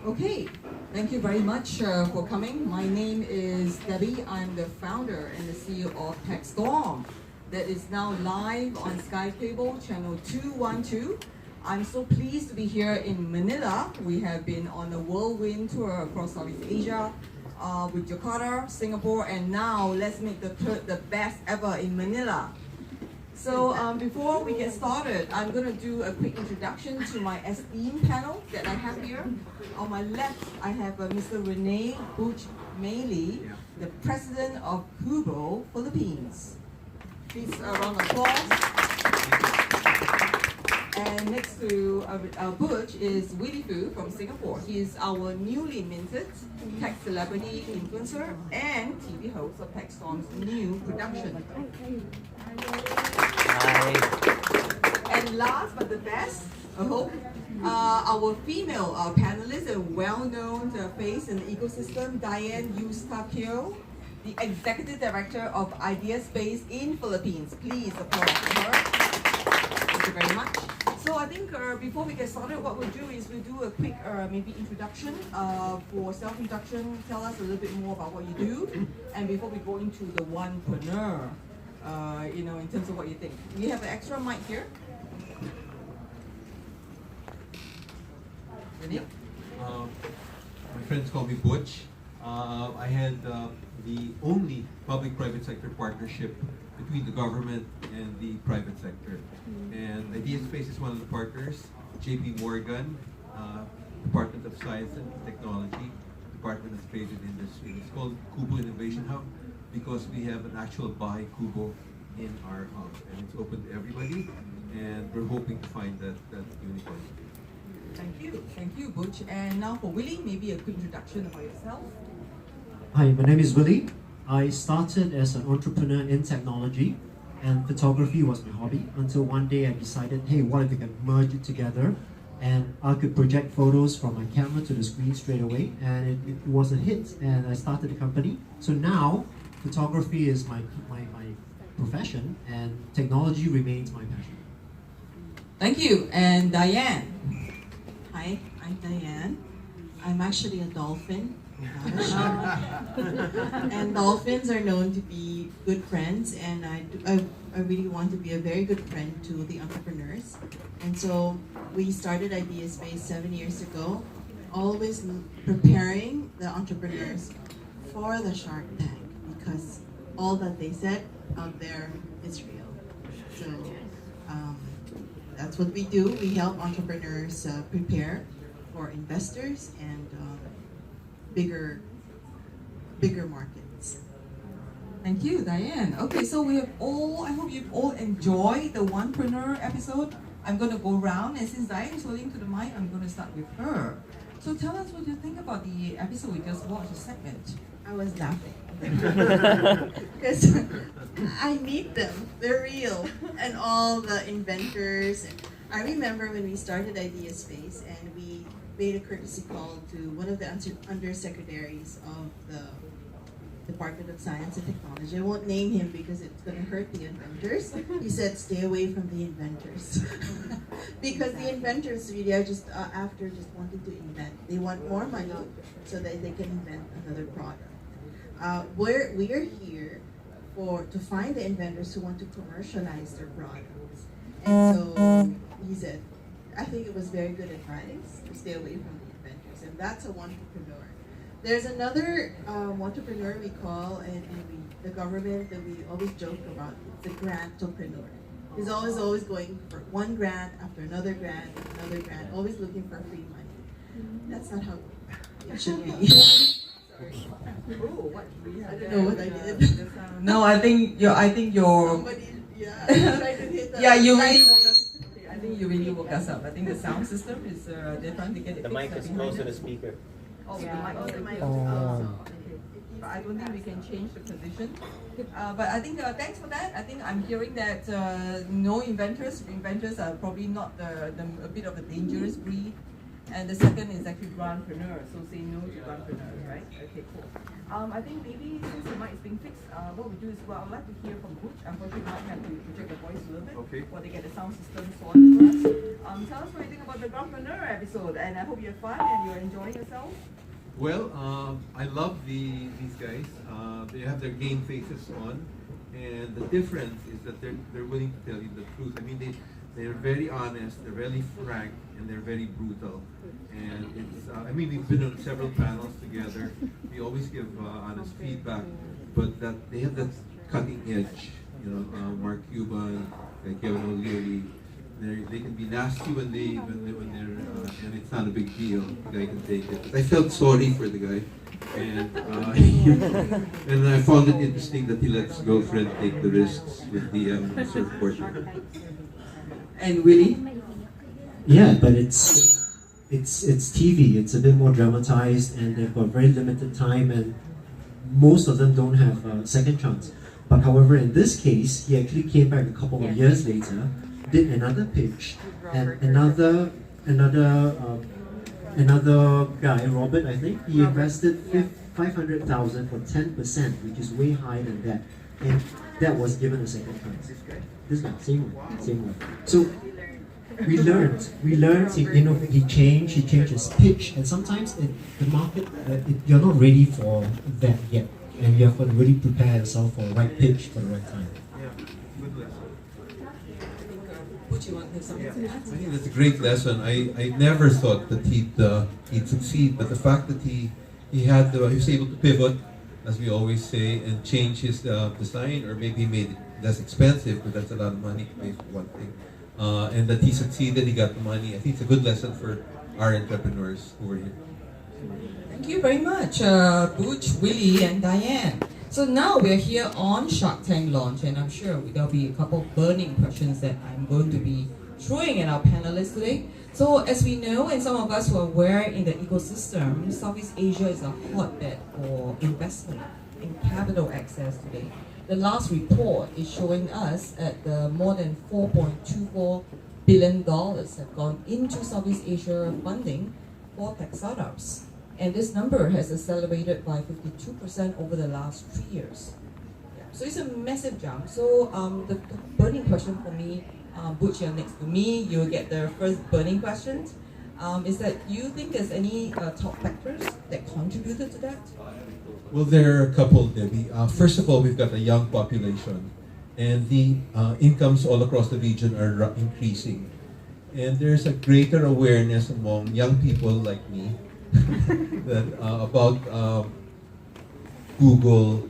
Okay, thank you very much for coming. My name is Debbie. I'm the founder and the CEO of Techstorm that is now live on Sky Cable channel 212. I'm so pleased to be here in Manila. We have been on a whirlwind tour across Southeast Asia with Jakarta, Singapore, and now let's make the third the best ever in Manila. So before we get started, I'm going to do a quick introduction to my esteemed panel that I have here. On my left, I have Mr. Rene Butch Meili, the president of Kubo, Philippines. Please a round of applause. And next to Butch is Willie Fu from Singapore. He is our newly minted tech celebrity influencer and TV host of Techstorm's new production. Hi. And last but the best, I hope, our female panelist, a well-known face in the ecosystem, Diane Eustakio, the Executive Director of Idea Space in Philippines. Please applaud for her. Thank you very much. So I think before we get started, what we'll do is we'll do a quick maybe introduction for self-introduction. Tell us a little bit more about what you do, and before we go into the onepreneur, in terms of what you think. We have an extra mic here. Ready? My friends call me Butch. I had the only public-private sector partnership between the government and the private sector. And Idea Space is one of the partners. JP Morgan, Department of Science and Technology, Department of Trade and Industry. It's called Kubo Innovation Hub because we have an actual buy Kubo in our hub. And it's open to everybody. And we're hoping to find that unicorn. Thank you, Butch. And now for Willie, maybe a quick introduction about yourself. Hi, my name is Willie. I started as an entrepreneur in technology, and photography was my hobby until one day I decided, hey, what if we can merge it together? And I could project photos from my camera to the screen straight away, and it was a hit, and I started the company. So now, photography is my profession, and technology remains my passion. Thank you. And Diane. Hi, I'm Diane. I'm actually a dolphin. And dolphins are known to be good friends, and I really want to be a very good friend to the entrepreneurs. And so we started Idea Space 7 years ago, always preparing the entrepreneurs for the Shark Tank because all that they said out there is real. So that's what we do. We help entrepreneurs prepare for investors and bigger markets. Thank you, Diane. Okay, so I hope you've all enjoyed the onepreneur episode. I'm going to go around, and since Diane is holding to the mic, I'm going to start with her. So tell us what you think about the episode we just watched, the segment. I was laughing because I meet them. They're real, and all the inventors. I remember when we started Idea Space, and we made a courtesy call to one of the undersecretaries of the Department of Science and Technology. I won't name him because it's going to hurt the inventors. He said, stay away from the inventors. Because the inventors really are just after just wanting to invent. They want more money so that they can invent another product. We are here to find the inventors who want to commercialize their products. And so he said, I think it was very good advice to stay away from the inventors, and that's a entrepreneur. There's another entrepreneur we call, and the government that we always joke about, the grantopreneur. He's always going for one grant after another grant, always looking for free money. That's not how it should be. Sorry. Oh, what? I don't know what I did. No, I think you're. Somebody, tried to hit Yeah, you really woke us. I think you really woke us up. I think the sound system is. They're trying to get it. The mic is close to the speaker. Oh, Yeah. the mic. Oh. But I don't think we can change the position. But I think thanks for that. I think I'm hearing that no inventors. Inventors are probably not a bit of a dangerous breed. And the second is actually grantpreneur, so say no to grantpreneur, right? Okay, cool. I think maybe since the mic is being fixed, what we do is, well, I'd like to hear from Butch. Unfortunately, I might have to project the voice a little bit Okay. while they get the sound system sorted for us. Tell us what you think about the grantpreneur episode, and I hope you have fun and you're enjoying yourself. Well, I love these guys. They have their game faces on, and the difference is that they're willing to tell you the truth. I mean, they're very honest, they're very frank, and they're very brutal. And it's I mean, we've been on several panels together. We always give honest feedback, but that they have that cutting edge. You know, Mark Cuban, Kevin O'Leary. They can be nasty when they're and it's not a big deal. The guy can take it. But I felt sorry for the guy, and and I found it interesting that he lets girlfriend take the risks with the surfboard. And Willie? Yeah, but it's TV. It's a bit more dramatized, and they've got very limited time, and most of them don't have a second chance. But however, in this case, he actually came back a couple of years later, did another pitch, and another guy, Robert, I think, he invested 500,000 for 10%, which is way higher than that, and that was given a second chance. This guy, same one. So we learned. He changed his pitch, and sometimes the market, you're not ready for that yet, and you have to really prepare yourself for the right pitch for the right time. Yeah, good lesson. Would you want to have something to I add? think that's a great lesson. I never thought that he'd succeed, but the fact that he was able to pivot, as we always say, and change his design, or maybe he made it less expensive, but that's a lot of money to pay for one thing. And that he succeeded, he got the money. I think it's a good lesson for our entrepreneurs over here. Thank you very much, Butch, Willie, and Diane. So now we're here on Shark Tank launch, and I'm sure there'll be a couple of burning questions that I'm going to be throwing at our panelists today. So as we know, and some of us who are aware in the ecosystem, Southeast Asia is a hotbed for investment in capital access today. The last report is showing us at more than $4.24 billion have gone into Southeast Asia funding for tech startups. And this number has accelerated by 52% over the last 3 years. Yeah. So it's a massive jump. So the burning question for me, Butch, you're next to me, you'll get the first burning question, is that you think there's any top factors that contributed to that? Well, there are a couple, Debbie. First of all, we've got a young population, and the incomes all across the region are increasing. And there's a greater awareness among young people like me that about Google,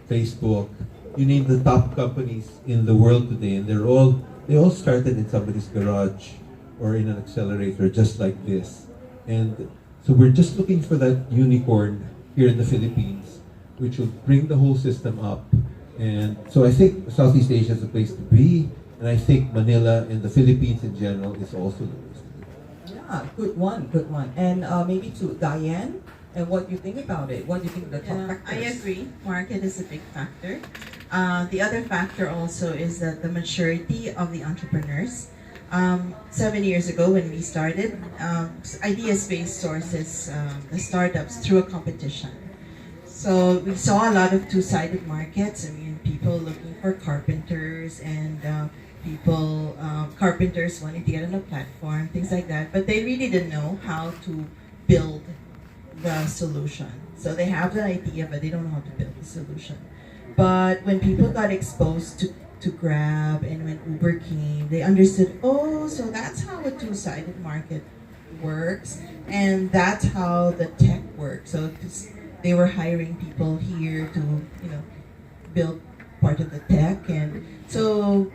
Facebook, you name the top companies in the world today, and they all started in somebody's garage or in an accelerator just like this. And so we're just looking for that unicorn here in the Philippines, which will bring the whole system up. And so I think Southeast Asia is a place to be, and I think Manila and the Philippines in general is also the place to be. Yeah, good one. And maybe to Diane, and what you think about it? What do you think the top factors? I agree. Market is a big factor. The other factor also is that the maturity of the entrepreneurs. 7 years ago when we started, Idea Space sources the startups through a competition. So we saw a lot of two-sided markets. I mean, people looking for carpenters and carpenters wanting to get on a platform, things like that. But they really didn't know how to build the solution. So they have the idea, but they don't know how to build the solution. But when people got exposed to Grab and when Uber came, they understood, oh, so that's how a two-sided market works, and that's how the tech works. So they were hiring people here to, build part of the tech, and so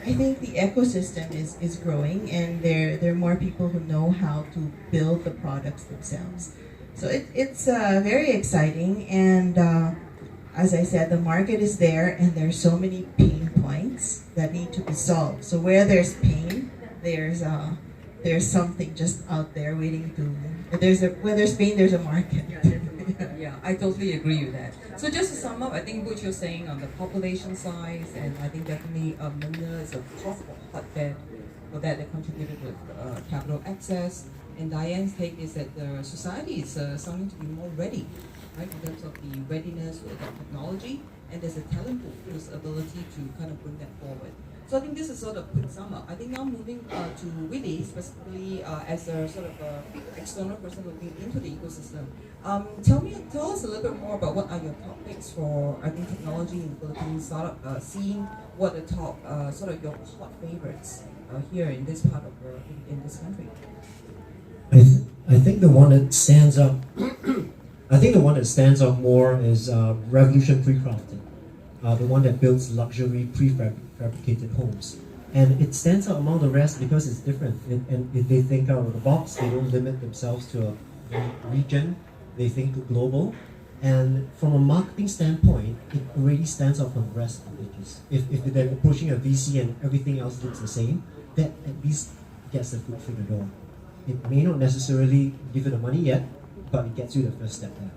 I think the ecosystem is growing, and there are more people who know how to build the products themselves. So it's very exciting, and as I said, the market is there, and there's so many pain points that need to be solved. So where there's pain, there's something just out there waiting to. Where there's pain, there's a market. Yeah, I totally agree with that. So just to sum up, I think what you're saying on the population size, and I think definitely Manila is a possible hotbed For that, they contributed with capital access. And Diane's take is that the society is starting to be more ready, right, in terms of the readiness to adopt technology, and there's a talent pool whose ability to kind of bring that forward. So I think this is sort of quick sum up. I think now moving to Willie, specifically as a sort of external person looking into the ecosystem, tell us a little bit more about what are your top picks for, I think, technology in the Philippines startup scene. What are the top sort of your hot favorites here in this part of in this country? I think the one that stands out. I think the one that stands out more is Revolution Precrafted, the one that builds luxury prefabricated homes, and it stands out among the rest because it's different. And if they think out of the box, they don't limit themselves to a region. They think global, and from a marketing standpoint, it already stands out from the rest of the pitches. If they're approaching a VC and everything else looks the same, that at least gets the foot through the door. It may not necessarily give you the money yet, but it gets you the first step there.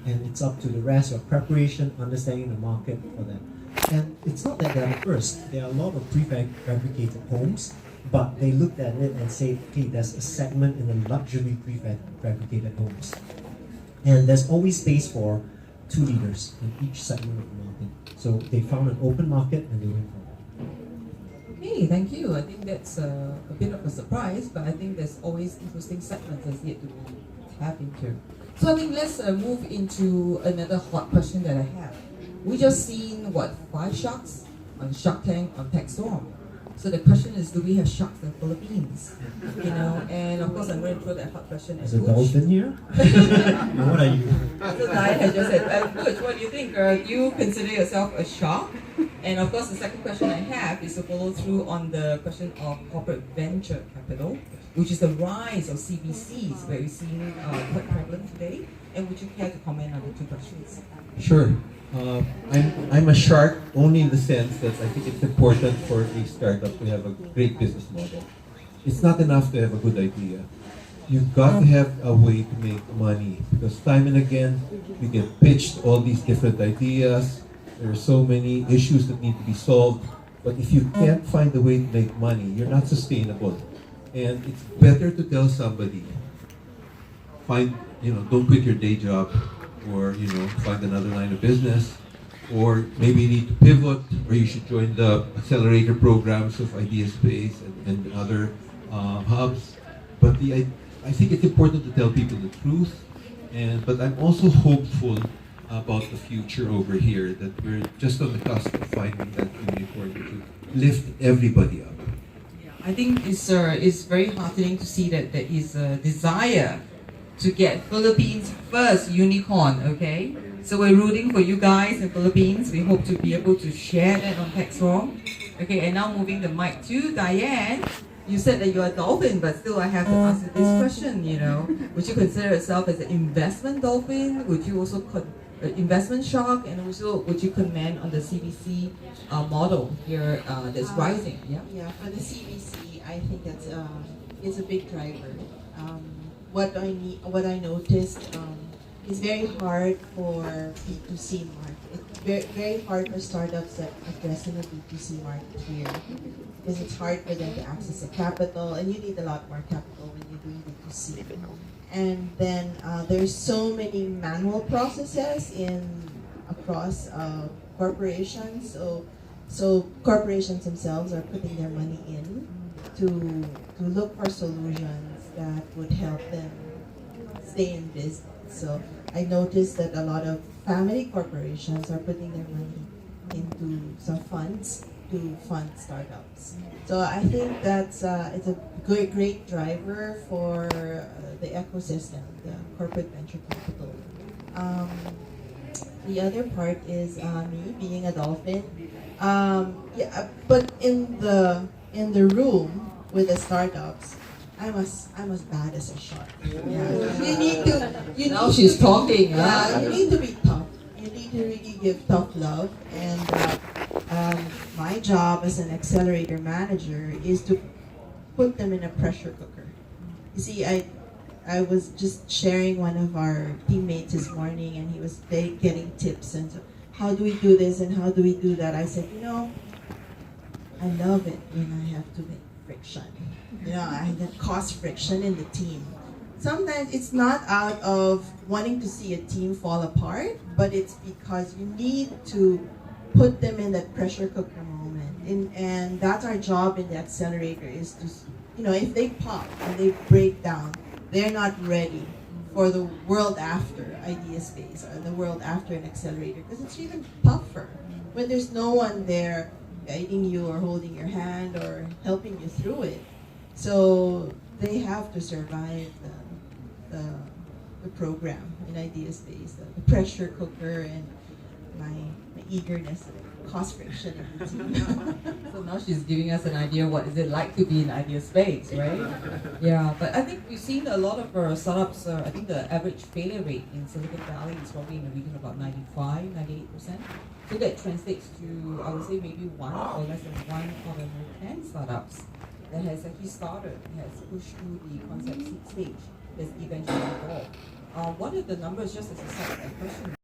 And it's up to the rest, your preparation, understanding the market for that. And it's not that they're the first. There are a lot of prefabricated homes, but they looked at it and said, okay, there's a segment in the luxury prefabricated homes. And there's always space for 2 leaders in each segment of the market. So they found an open market and they went for it. Okay, thank you. I think that's a bit of a surprise, but I think there's always interesting segments that's yet to be tapped into. So I think let's move into another hot question that I have. We just seen, 5 sharks on Shark Tank on Techstorm. So the question is, do we have sharks in the Philippines? You know, and of course I'm going to throw that hot question at Is a Butch. dolphin here? What are you? So Diane has just said, Butch, what do you think? You consider yourself a shark? And of course the second question I have is to follow through on the question of corporate venture capital, which is the rise of CVCs, where we're seeing quite prevalent today. And would you care to comment on the 2 questions? Sure. I'm a shark only in the sense that I think it's important for a startup to have a great business model. It's not enough to have a good idea. You've got to have a way to make money, because time and again we get pitched all these different ideas. There are so many issues that need to be solved, but if you can't find a way to make money, you're not sustainable. And it's better to tell somebody, don't quit your day job, or find another line of business, or maybe you need to pivot, or you should join the accelerator programs of Idea Space and other hubs. But I think it's important to tell people the truth, but I'm also hopeful about the future over here, that we're just on the cusp of finding that unicorn to lift everybody up. Yeah, I think it's very heartening to see that there is a desire to get Philippines' first unicorn, okay? So we're rooting for you guys in Philippines. We hope to be able to share that on Techstorm. Okay, and now moving the mic to Diane. You said that you're a dolphin, but still I have to ask you this question, Would you consider yourself as an investment dolphin? Would you also investment shark? And also, would you comment on the CVC model here that's rising? Yeah. Yeah, for the CVC, I think that's it's a big driver. What I noticed is very hard for B2C market. It's very hard for startups that address in the B2C market here, because it's hard for them to access the capital, and you need a lot more capital when you're doing B2C. And then there's so many manual processes across corporations. So corporations themselves are putting their money in to look for solutions that would help them stay in business. So I noticed that a lot of family corporations are putting their money into some funds to fund startups. So I think that's it's a great driver for the ecosystem, the corporate venture capital. The other part is me being a dolphin. But in the room with the startups, I'm as bad as a shark. Yeah. Now she's talking. Yeah, you need to be tough. You need to really give tough love. And my job as an accelerator manager is to put them in a pressure cooker. You see, I was just sharing one of our teammates this morning, and he was getting tips and so, how do we do this and how do we do that? I said, I love it when I have to friction. That cause friction in the team. Sometimes it's not out of wanting to see a team fall apart, but it's because you need to put them in that pressure cooker moment. And that's our job in the accelerator, is to, if they pop and they break down, they're not ready for the world after idea space or the world after an accelerator, because it's even tougher when there's no one there guiding you or holding your hand or helping you through it. So they have to survive the program in idea space, the pressure cooker, and my eagerness to cause friction in the team. So now she's giving us an idea what is it like to be in idea space, right? Yeah, but I think we've seen a lot of startups. I think the average failure rate in Silicon Valley is probably in the region of about 95, 98%. So that translates to, I would say, maybe one or less than one out of 10 startups that has actually started, has pushed through the concept seed stage, that's eventually evolved. What are the numbers, just as a side question?